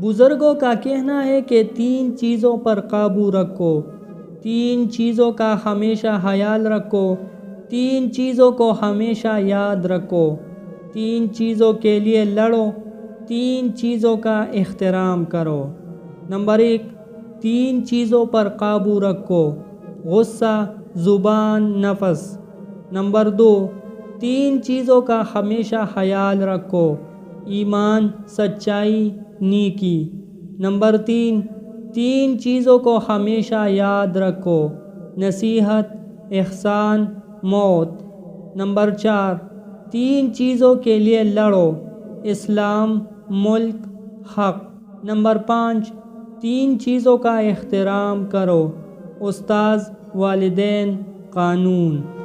بزرگوں کا کہنا ہے کہ 3 چیزوں پر قابو رکھو، 3 چیزوں کا ہمیشہ خیال رکھو، 3 چیزوں کو ہمیشہ یاد رکھو، 3 چیزوں کے لیے لڑو، 3 چیزوں کا احترام کرو۔ نمبر 1، 3 چیزوں پر قابو رکھو، غصہ، زبان، نفس۔ نمبر 2، 3 چیزوں کا ہمیشہ خیال رکھو، ایمان، سچائی، نیکی۔ نمبر 3، 3 چیزوں کو ہمیشہ یاد رکھو، نصیحت، احسان، موت۔ نمبر 4، 3 چیزوں کے لیے لڑو، اسلام، ملک، حق۔ نمبر 5، 3 چیزوں کا احترام کرو، استاد، والدین، قانون۔